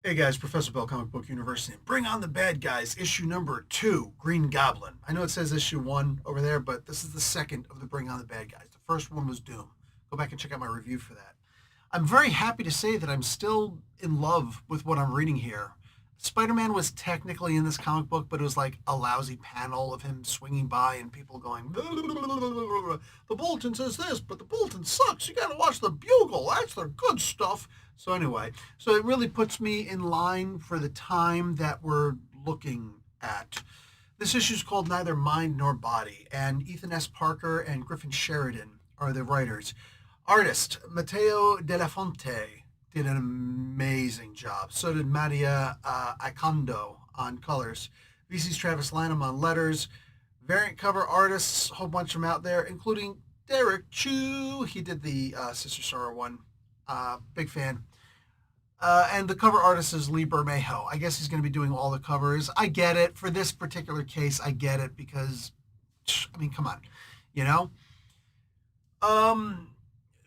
Hey guys, Professor Bell, Comic Book University. Bring on the bad guys, issue number 2, Green Goblin. I know it says issue 1 over there, but this is the second of the Bring on the Bad Guys. The first one was Doom. Go back and check out my review for that. I'm very happy to say that I'm still in love with what I'm reading here. Spider-Man was technically in this comic book, but it was like a lousy panel of him swinging by and people going, the bulletin says this, but the bulletin sucks. You got to watch the Bugle. That's the good stuff. So anyway, so it really puts me in line for the time that we're looking at. This issue is called Neither Mind Nor Body, and Ethan S. Parker and Griffin Sheridan are the writers. Artist, Matteo De La Fonte, did an amazing job. So did Mattia Ikondo on colors. VC's Travis Lanham on letters. Variant cover artists, a whole bunch of them out there, including Derek Chu. He did the Sister Sorrow one. Big fan. And the cover artist is Lee Bermejo. I guess he's going to be doing all the covers. I get it. For this particular case, I get it because, I mean, come on, you know?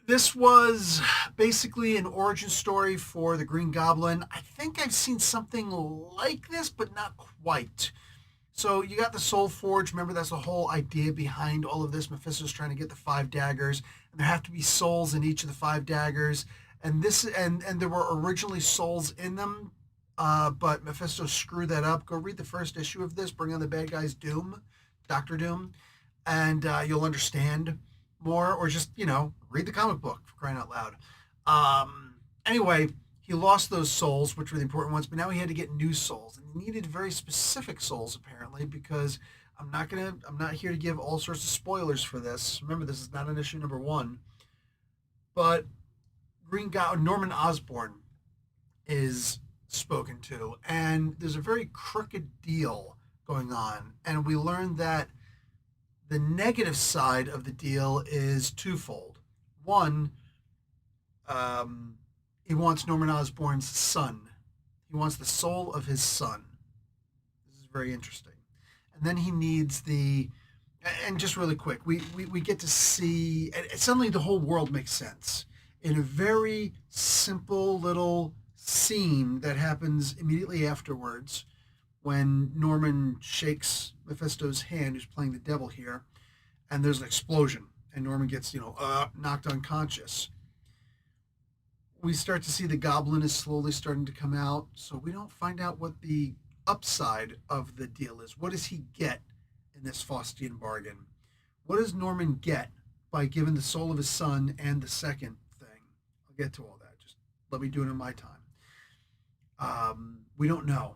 This was basically an origin story for the Green Goblin. I think I've seen something like this, but not quite. So you got the Soul Forge. Remember, that's the whole idea behind all of this. Mephisto's trying to get the 5 daggers, and there have to be souls in each of the 5 daggers. And this and there were originally souls in them, but Mephisto screwed that up. Go read the first issue of this. Bring on the Bad Guys, Doom, Doctor Doom, and you'll understand more, or just read the comic book for crying out loud. Anyway, he lost those souls, which were the important ones, but now he had to get new souls, and he needed very specific souls apparently, because I'm not here to give all sorts of spoilers for this. Remember, this is not an issue number 1, but Norman Osborn is spoken to, and there's a very crooked deal going on, and we learned that the negative side of the deal is twofold. One, he wants Norman Osborn's son. He wants the soul of his son. This is very interesting. And then he needs and just really quick, we get to see, and suddenly the whole world makes sense in a very simple little scene that happens immediately afterwards when Norman shakes Mephisto's hand, who's playing the devil here, and there's an explosion, and Norman gets, knocked unconscious. We start to see the Goblin is slowly starting to come out, so we don't find out what the upside of the deal is. What does he get in this Faustian bargain? What does Norman get by giving the soul of his son and the second thing? I'll get to all that. Just let me do it in my time. We don't know.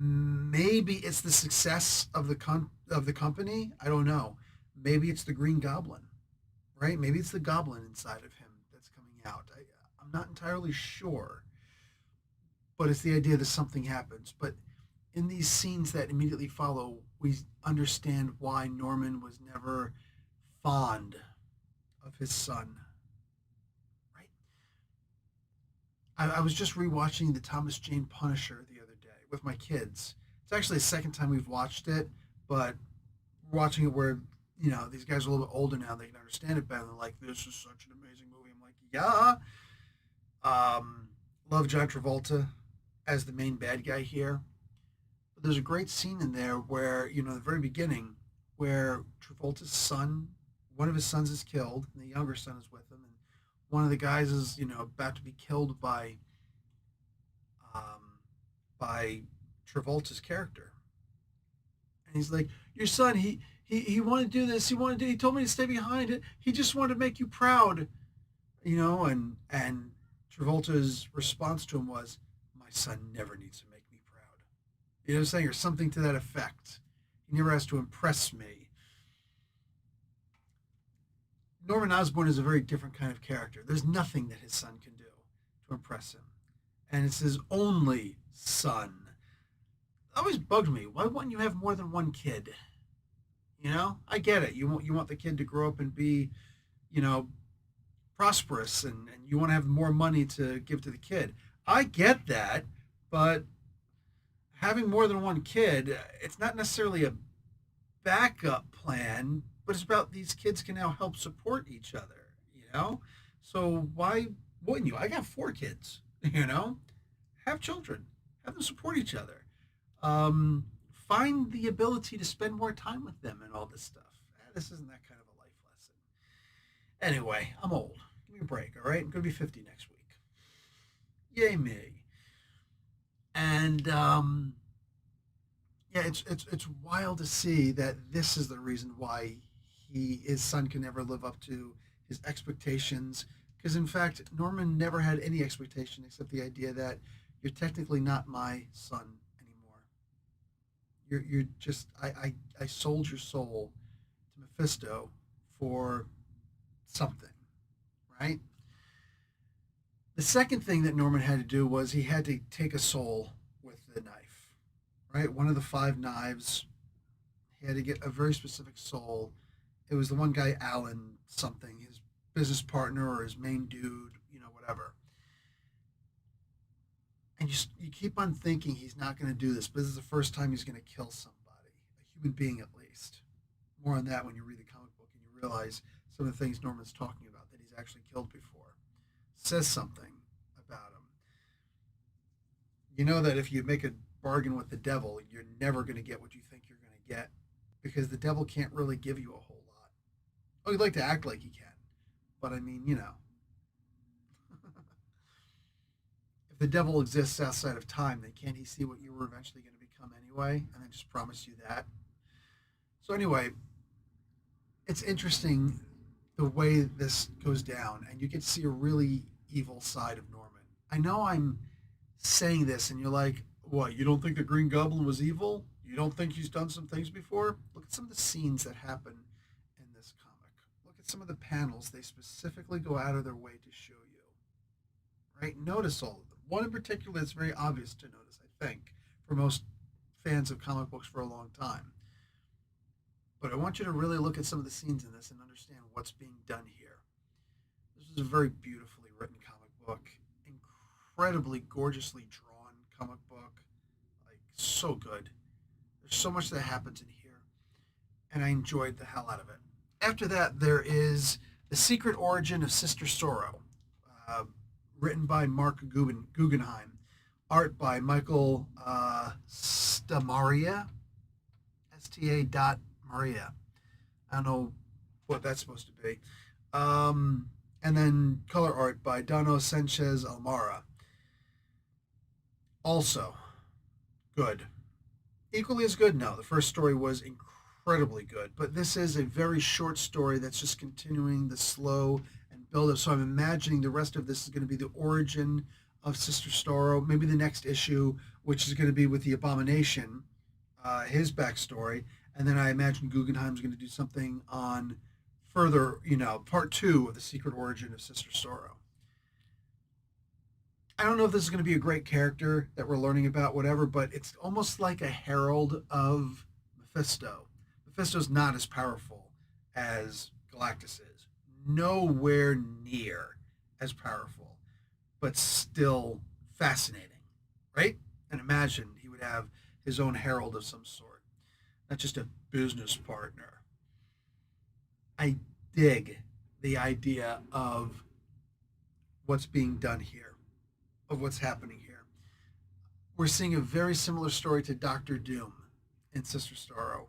Maybe it's the success of the company. I don't know. Maybe it's the Green Goblin, right? Maybe it's the Goblin inside of him that's coming out. I'm not entirely sure, but it's the idea that something happens. But in these scenes that immediately follow, we understand why Norman was never fond of his son. Right? I was just rewatching the Thomas Jane Punisher the other day with my kids. It's actually the second time we've watched it, but we're watching it where these guys are a little bit older now. They can understand it better. They're like, "This is such an amazing movie." I'm like, "Yeah." Love John Travolta as the main bad guy here. But there's a great scene in there where the very beginning, where Travolta's son, one of his sons is killed, and the younger son is with him, and one of the guys is about to be killed by Travolta's character, and he's like, "Your son, he wanted to do this. He told me to stay behind it. He just wanted to make you proud." And Travolta's response to him was, "My son never needs to make me proud." You know what I'm saying? Or something to that effect. He never has to impress me. Norman Osborn is a very different kind of character. There's nothing that his son can do to impress him. And it's his only son. It always bugged me. Why wouldn't you have more than one kid? I get it. You want the kid to grow up and be, prosperous, and you want to have more money to give to the kid. I get that, but having more than one kid, it's not necessarily a backup plan, but it's about these kids can now help support each other. So why wouldn't you? I got 4 kids, have children. Have them support each other. Find the ability to spend more time with them and all this stuff. This isn't that kind of a life lesson. Anyway, I'm old. Give me a break, all right? I'm going to be 50 next week. Yay me. And yeah, it's wild to see that this is the reason why his son can never live up to his expectations. Because in fact, Norman never had any expectation except the idea that you're technically not my son anymore. You're just I sold your soul to Mephisto for something, right? The second thing that Norman had to do was he had to take a soul with the knife, right? One of the five knives. He had to get a very specific soul. It was the one guy, Alan something, his business partner or his main dude, whatever. And you keep on thinking he's not going to do this, but this is the first time he's going to kill somebody, a human being at least. More on that when you read the comic book and you realize some of the things Norman's talking about that he's actually killed before. Says something about him. You know that if you make a bargain with the devil, you're never going to get what you think you're going to get because the devil can't really give you a whole lot. Oh, he'd like to act like he can, but I mean, if the devil exists outside of time, then can't he see what you were eventually going to become anyway, and then just promise you that? So anyway, it's interesting the way this goes down, and you get to see a really evil side of Norman. I know I'm saying this, and you're like, "What? You don't think the Green Goblin was evil? You don't think he's done some things before?" Look at some of the scenes that happen in this comic. Look at some of the panels they specifically go out of their way to show you. Right? Notice all of them. One in particular is very obvious to notice, I think, for most fans of comic books for a long time. But I want you to really look at some of the scenes in this and understand what's being done here. This is a very beautifully written comic book, incredibly gorgeously drawn comic book, like so good. There's so much that happens in here, and I enjoyed the hell out of it. After that, there is The Secret Origin of Sister Sorrow, uh, written by Mark Guggenheim, art by Michael Stamaria, STA dot Maria. I don't know what that's supposed to be. And then color art by Dono Sanchez Almara. Also good. Equally as good, no. The first story was incredibly good, but this is a very short story that's just continuing the slow and build up. So I'm imagining the rest of this is going to be the origin of Sister Sorrow, maybe the next issue, which is going to be with the Abomination, his backstory, and then I imagine Guggenheim's going to do something on further, part two of the secret origin of Sister Sorrow. I don't know if this is going to be a great character that we're learning about, whatever, but it's almost like a herald of Mephisto. Mephisto's not as powerful as Galactus is. Nowhere near as powerful, but still fascinating, right? And imagine he would have his own herald of some sort, not just a business partner. I dig the idea of what's being done here, of what's happening here. We're seeing a very similar story to Doctor Doom in Sister Sorrow.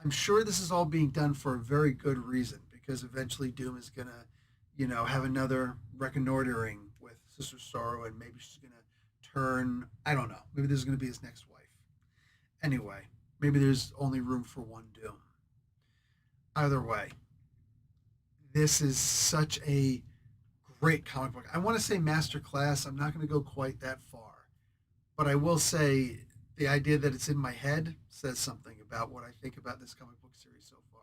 I'm sure this is all being done for a very good reason because eventually Doom is going to, have another reconnoitering with Sister Sorrow and maybe she's going to turn, I don't know, maybe this is going to be his next wife. Anyway, maybe there's only room for one Doom. Either way, this is such a great comic book. I want to say masterclass. I'm not going to go quite that far. But I will say the idea that it's in my head says something about what I think about this comic book series so far.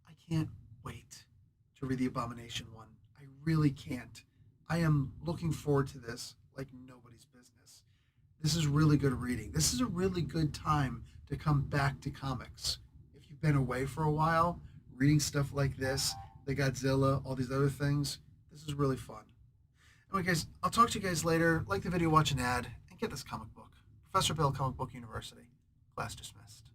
I can't wait to read the Abomination one. I really can't. I am looking forward to this like nobody's business. This is really good reading. This is a really good time to come back to comics. If you've been away for a while, reading stuff like this, the Godzilla, all these other things, this is really fun. Anyway, guys, I'll talk to you guys later. Like the video, watch an ad, and get this comic book. Professor Bill, Comic Book University. Class dismissed.